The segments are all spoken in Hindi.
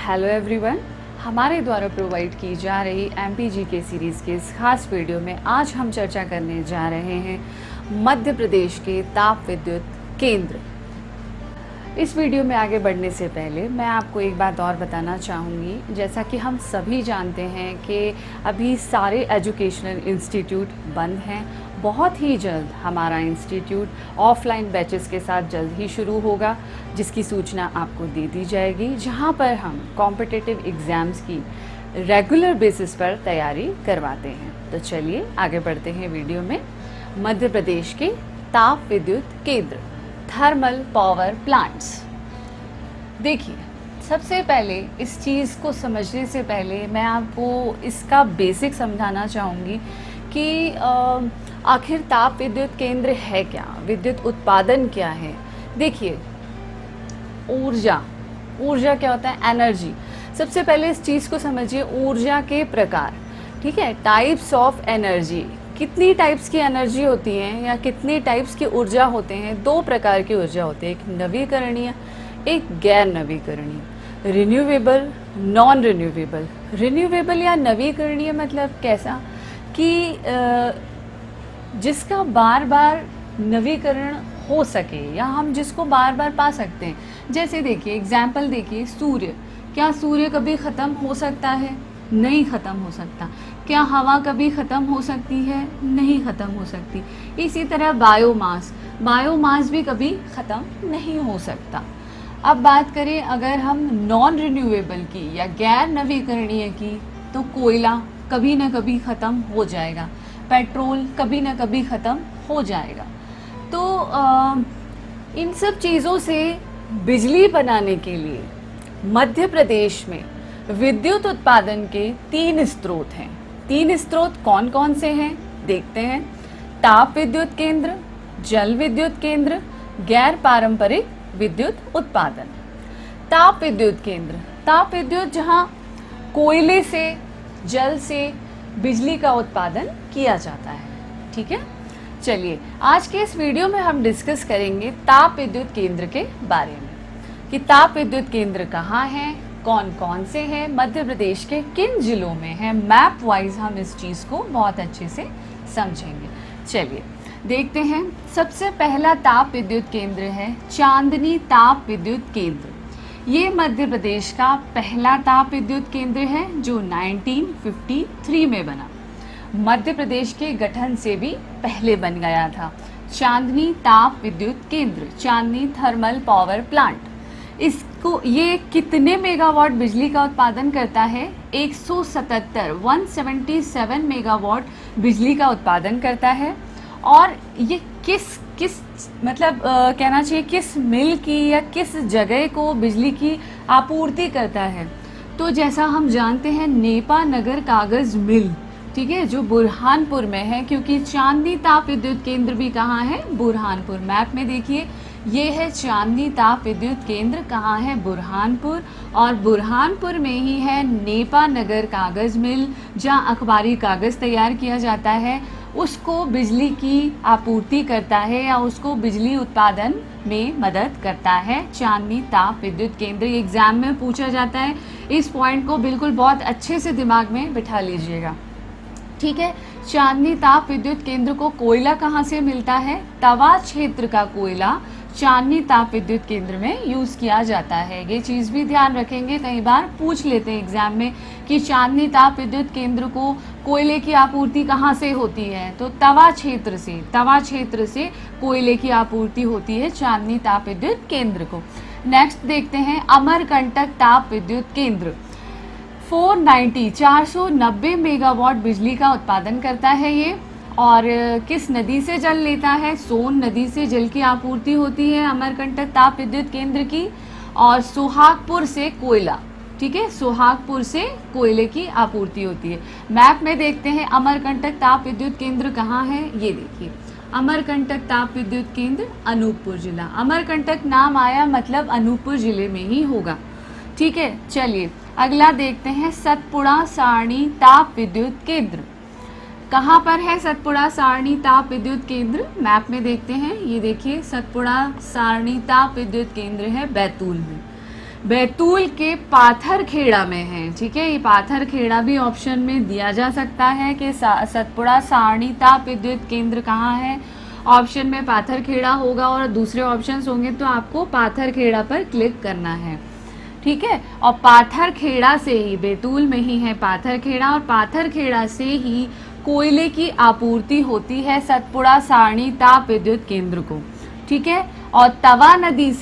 हेलो एवरीवन, हमारे द्वारा प्रोवाइड की जा रही एमपीजी के सीरीज़ के इस खास वीडियो में आज हम चर्चा करने जा रहे हैं मध्य प्रदेश के ताप विद्युत केंद्र। इस वीडियो में आगे बढ़ने से पहले मैं आपको एक बात और बताना चाहूँगी। जैसा कि हम सभी जानते हैं कि अभी सारे एजुकेशनल इंस्टीट्यूट बंद हैं। बहुत ही जल्द हमारा इंस्टीट्यूट ऑफलाइन बैचेस के साथ जल्द ही शुरू होगा, जिसकी सूचना आपको दे दी जाएगी, जहां पर हम कॉम्पिटिटिव एग्ज़ाम्स की रेगुलर बेसिस पर तैयारी करवाते हैं। तो चलिए आगे बढ़ते हैं वीडियो में। मध्य प्रदेश के ताप विद्युत केंद्र, थर्मल पावर प्लांट्स। देखिए, सबसे पहले इस चीज़ को समझने से पहले मैं आपको इसका बेसिक समझाना चाहूँगी कि आखिर ताप विद्युत केंद्र है क्या, विद्युत उत्पादन क्या है। देखिए, ऊर्जा क्या होता है? एनर्जी। सबसे पहले इस चीज़ को समझिए, ऊर्जा के प्रकार, ठीक है, टाइप्स ऑफ एनर्जी। कितनी टाइप्स की एनर्जी होती हैं या कितनी टाइप्स की ऊर्जा होते हैं? दो प्रकार की ऊर्जा होती है, एक नवीकरणीय, एक गैर नवीकरणीय। Renewable, non renewable. रिन्यूएबल या नवीकरणीय मतलब कैसा कि जिसका बार बार नवीकरण हो सके या हम जिसको बार बार पा सकते हैं। जैसे देखिए, एग्जाम्पल देखिए, सूर्य। क्या सूर्य कभी ख़त्म हो सकता है? नहीं ख़त्म हो सकता। क्या हवा कभी ख़त्म हो सकती है? नहीं ख़त्म हो सकती। इसी तरह बायोमास भी कभी ख़त्म नहीं हो सकता। अब बात करें अगर हम नॉन रिन्यूएबल की या गैर नवीकरणीय की, तो कोयला कभी ना कभी ख़त्म हो जाएगा, पेट्रोल कभी ना कभी ख़त्म हो जाएगा। तो इन सब चीज़ों से बिजली बनाने के लिए मध्य प्रदेश में विद्युत उत्पादन के 3 स्रोत हैं। 3 स्रोत कौन कौन से हैं देखते हैं। ताप विद्युत केंद्र, जल विद्युत केंद्र, गैर पारंपरिक विद्युत उत्पादन। ताप विद्युत केंद्र, ताप विद्युत जहाँ कोयले से, जल से बिजली का उत्पादन किया जाता है। ठीक है, चलिए आज के इस वीडियो में हम डिस्कस करेंगे ताप विद्युत केंद्र के बारे में कि ताप विद्युत केंद्र कहाँ हैं, कौन कौन से हैं, मध्य प्रदेश के किन जिलों में हैं। मैप वाइज हम इस चीज़ को बहुत अच्छे से समझेंगे। चलिए देखते हैं। सबसे पहला ताप विद्युत केंद्र है चांदनी ताप विद्युत केंद्र। ये मध्य प्रदेश का पहला ताप विद्युत केंद्र है जो 1953 में बना। मध्य प्रदेश के गठन से भी पहले बन गया था। चांदनी ताप विद्युत केंद्र, चांदनी थर्मल पावर प्लांट। इसको ये कितने मेगावाट बिजली का उत्पादन करता है? 177 मेगावाट बिजली का उत्पादन करता है। और ये किस मतलब कहना चाहिए किस मिल की या किस जगह को बिजली की आपूर्ति करता है? तो जैसा हम जानते हैं, नेपा नगर कागज़ मिल, ठीक है, जो बुरहानपुर में है। क्योंकि चांदनी ताप विद्युत केंद्र भी कहाँ है? बुरहानपुर। मैप में देखिए, ये है चांदनी ताप विद्युत केंद्र, कहाँ है? बुरहानपुर। और बुरहानपुर में ही है नेपा नगर कागज़ मिल, जहाँ अखबारी कागज़ तैयार किया जाता है। उसको बिजली की आपूर्ति करता है या उसको बिजली उत्पादन में मदद करता है चांदनी ताप विद्युत केंद्र। एग्जाम में पूछा जाता है, इस पॉइंट को बिल्कुल बहुत अच्छे से दिमाग में बिठा लीजिएगा। ठीक है, चांदनी ताप विद्युत केंद्र को कोयला कहाँ से मिलता है? तवा क्षेत्र का कोयला चांदनी ताप विद्युत केंद्र में यूज़ किया जाता है। ये चीज़ भी ध्यान रखेंगे, कई बार पूछ लेते हैं एग्जाम में कि चांदनी ताप विद्युत केंद्र को कोयले की आपूर्ति कहाँ से होती है? तो तवा क्षेत्र से कोयले की आपूर्ति होती है चांदनी ताप विद्युत केंद्र को। नेक्स्ट देखते हैं अमरकंटक ताप विद्युत केंद्र। 490 मेगावाट बिजली का उत्पादन करता है ये। और किस नदी से जल लेता है? सोन नदी से जल की आपूर्ति होती है अमरकंटक ताप विद्युत केंद्र की। और सुहागपुर से कोयला, ठीक है, सुहागपुर से कोयले की आपूर्ति होती है। मैप में देखते हैं अमरकंटक ताप विद्युत केंद्र कहाँ है। ये देखिए, अमरकंटक ताप विद्युत केंद्र अनूपपुर जिला। अमरकंटक नाम आया मतलब अनूपपुर जिले में ही होगा। ठीक है, चलिए अगला देखते हैं सतपुड़ा सारणी ताप विद्युत केंद्र। कहाँ पर है सतपुड़ा सारणी ताप विद्युत केंद्र? मैप में देखते हैं, ये देखिए, सतपुड़ा सारणी ताप विद्युत केंद्र है बैतूल में। बैतूल के पाथरखेड़ा में है। ठीक है, ये पाथरखेड़ा भी ऑप्शन में दिया जा सकता है कि सतपुड़ा सारणी ताप विद्युत केंद्र कहाँ है। ऑप्शन में पाथरखेड़ा होगा और दूसरे ऑप्शंस होंगे तो आपको पाथरखेड़ा पर क्लिक करना है। ठीक है, और पाथरखेड़ा से ही, बैतूल में ही है पाथरखेड़ा, और पाथरखेड़ा से ही कोयले की आपूर्ति होती है सतपुड़ा सारणी ताप विद्युत केंद्र को। ठीक है, और तवा नदी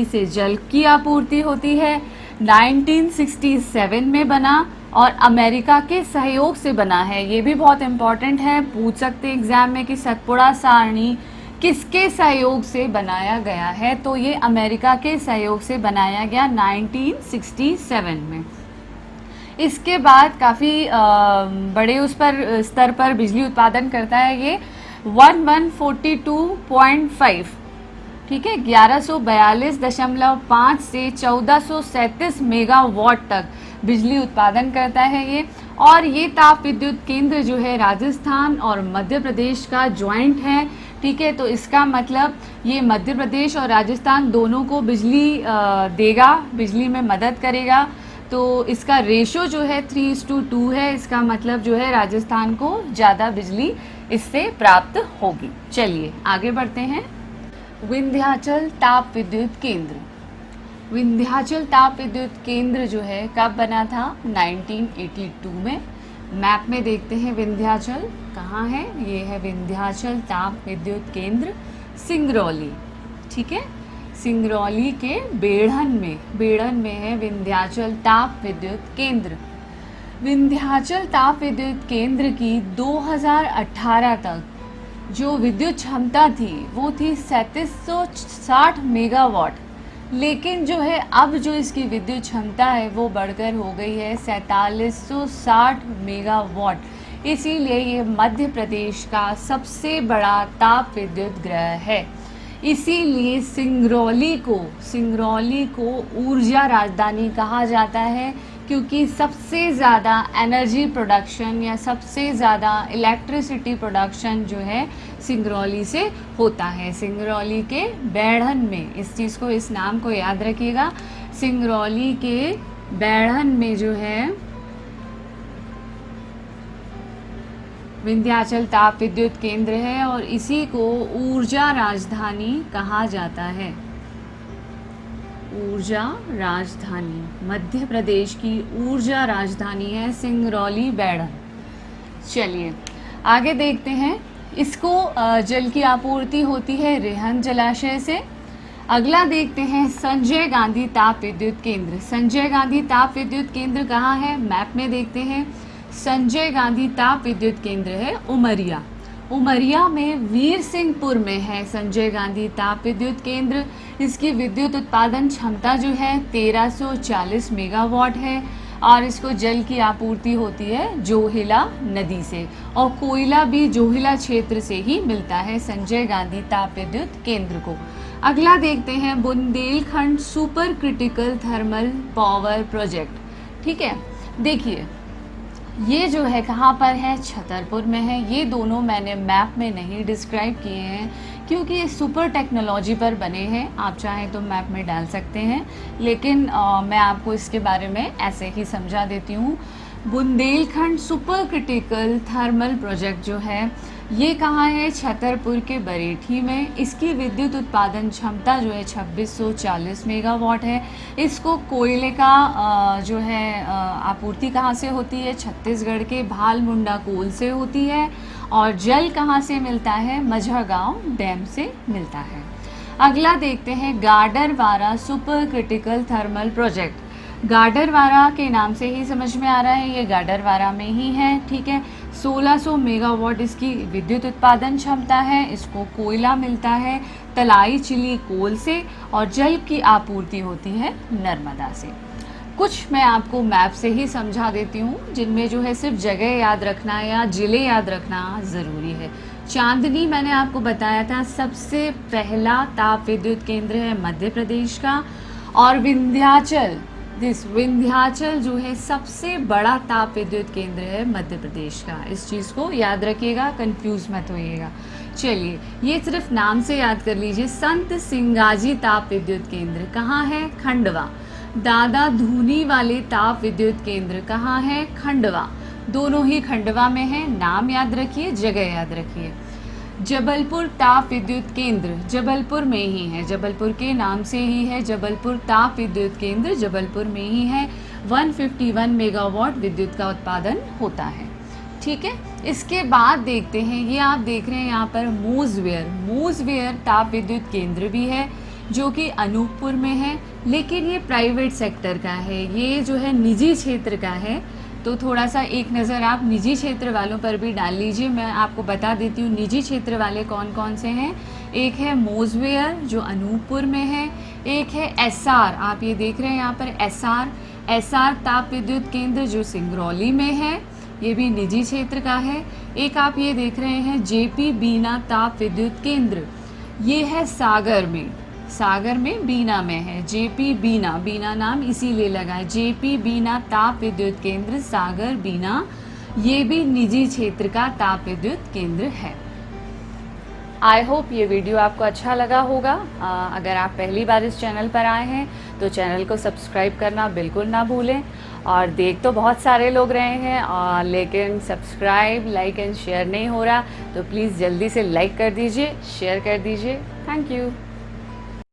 से जल की आपूर्ति होती है। 1967 में बना और अमेरिका के सहयोग से बना है। ये भी बहुत इंपॉर्टेंट है, पूछ सकते हैं एग्जाम में कि सतपुड़ा सारणी किसके सहयोग से बनाया गया है, तो ये अमेरिका के सहयोग से बनाया गया 1967 में। इसके बाद काफ़ी बड़े उस पर स्तर पर बिजली उत्पादन करता है ये 1142.5। ठीक है, 1142.5 से 1437 मेगावाट तक बिजली उत्पादन करता है ये। और ये ताप विद्युत केंद्र जो है राजस्थान और मध्य प्रदेश का ज्वाइंट है। ठीक है, तो इसका मतलब ये मध्य प्रदेश और राजस्थान दोनों को बिजली देगा, बिजली में मदद करेगा। तो इसका रेशो जो है 3:2 है। इसका मतलब जो है राजस्थान को ज़्यादा बिजली इससे प्राप्त होगी। चलिए आगे बढ़ते हैं। विंध्याचल ताप विद्युत केंद्र। विंध्याचल ताप विद्युत केंद्र जो है कब बना था? 1982 में। मैप में देखते हैं विंध्याचल कहाँ है। ये है विंध्याचल ताप विद्युत केंद्र सिंगरौली। ठीक है, सिंगरौली के बेढ़न में है विंध्याचल ताप विद्युत केंद्र। विंध्याचल ताप विद्युत केंद्र की 2018 तक जो विद्युत क्षमता थी वो थी 3760 मेगावाट। लेकिन जो है अब जो इसकी विद्युत क्षमता है वो बढ़कर हो गई है 4760 मेगावाट। इसीलिए ये मध्य प्रदेश का सबसे बड़ा ताप विद्युत ग्रह है। इसीलिए सिंगरौली को ऊर्जा राजधानी कहा जाता है, क्योंकि सबसे ज़्यादा एनर्जी प्रोडक्शन या सबसे ज़्यादा इलेक्ट्रिसिटी प्रोडक्शन जो है सिंगरौली से होता है। सिंगरौली के बेढ़न में, इस चीज़ को, इस नाम को याद रखिएगा, सिंगरौली के बेढ़न में जो है विंध्याचल ताप विद्युत केंद्र है और इसी को ऊर्जा राजधानी कहा जाता है। ऊर्जा राजधानी, मध्य प्रदेश की ऊर्जा राजधानी है सिंगरौली बेढ़न। चलिए आगे देखते हैं। इसको जल की आपूर्ति होती है रेहन जलाशय से। अगला देखते हैं संजय गांधी ताप विद्युत केंद्र। संजय गांधी ताप विद्युत केंद्र कहाँ है? मैप में देखते हैं। संजय गांधी ताप विद्युत केंद्र है उमरिया में वीर सिंहपुर में है संजय गांधी ताप विद्युत केंद्र। इसकी विद्युत उत्पादन क्षमता जो है 1340 मेगावाट है और इसको जल की आपूर्ति होती है जोहिला नदी से, और कोयला भी जोहिला क्षेत्र से ही मिलता है संजय गांधी ताप विद्युत केंद्र को। अगला देखते हैं Bundelkhand super critical thermal power project. ठीक है, देखिए ये जो है कहाँ पर है? छतरपुर में है। ये दोनों मैंने मैप में नहीं डिस्क्राइब किए हैं क्योंकि ये सुपर टेक्नोलॉजी पर बने हैं। आप चाहें तो मैप में डाल सकते हैं, लेकिन मैं आपको इसके बारे में ऐसे ही समझा देती हूँ। Bundelkhand super critical thermal project जो है ये कहाँ है? छतरपुर के बरेठी में। इसकी विद्युत उत्पादन क्षमता जो है 2640 मेगावाट है। इसको कोयले का जो है आपूर्ति कहाँ से होती है? छत्तीसगढ़ के भालमुंडा कोल से होती है। और जल कहाँ से मिलता है? मझगांव डैम से मिलता है। अगला देखते हैं Gadarwara super critical thermal project. Gadarwara के नाम से ही समझ में आ रहा है ये गाडरवारा में ही है। ठीक है, 1600 मेगावाट इसकी विद्युत उत्पादन क्षमता है। इसको कोयला मिलता है तलाई चिली कोल से और जल की आपूर्ति होती है नर्मदा से। कुछ मैं आपको मैप से ही समझा देती हूँ जिनमें जो है सिर्फ जगह याद रखना या जिले याद रखना ज़रूरी है। चांदनी मैंने आपको बताया था सबसे पहला ताप विद्युत केंद्र है मध्य प्रदेश का, और विंध्याचल जो है सबसे बड़ा ताप विद्युत केंद्र है मध्य प्रदेश का। इस चीज़ को याद रखिएगा, कंफ्यूज मत होइएगा। चलिए ये सिर्फ नाम से याद कर लीजिए। संत सिंगाजी ताप विद्युत केंद्र कहाँ है? खंडवा। दादा धूनी वाले ताप विद्युत केंद्र कहाँ है? खंडवा। दोनों ही खंडवा में है। नाम याद रखिए, जगह याद रखिए। जबलपुर ताप विद्युत केंद्र जबलपुर में ही है, जबलपुर के नाम से ही है। जबलपुर ताप विद्युत केंद्र जबलपुर में ही है। 151 मेगावाट विद्युत का उत्पादन होता है। ठीक है, इसके बाद देखते हैं, ये आप देख रहे हैं यहाँ पर मूजवेयर ताप विद्युत केंद्र भी है जो कि अनूपपुर में है, लेकिन ये प्राइवेट सेक्टर का है, ये जो है निजी क्षेत्र का है। तो थोड़ा सा एक नज़र आप निजी क्षेत्र वालों पर भी डाल लीजिए। मैं आपको बता देती हूँ निजी क्षेत्र वाले कौन कौन से हैं। एक है मूजवेयर जो अनूपपुर में है, एक है एसआर, आप ये देख रहे हैं यहाँ पर एसआर ताप विद्युत केंद्र जो सिंगरौली में है, ये भी निजी क्षेत्र का है। एक आप ये देख रहे हैं जेपी बीना ताप विद्युत केंद्र, ये है सागर में बीना में है। जेपी बीना नाम इसीलिए लगा है, जेपी बीना ताप विद्युत केंद्र सागर बीना, ये भी निजी क्षेत्र का ताप विद्युत केंद्र है। आई होप ये वीडियो आपको अच्छा लगा होगा। अगर आप पहली बार इस चैनल पर आए हैं तो चैनल को सब्सक्राइब करना बिल्कुल ना भूलें। और देख तो बहुत सारे लोग रहे हैं और लेकिन सब्सक्राइब, लाइक एंड शेयर नहीं हो रहा, तो प्लीज़ जल्दी से लाइक कर दीजिए, शेयर कर दीजिए। Thank you.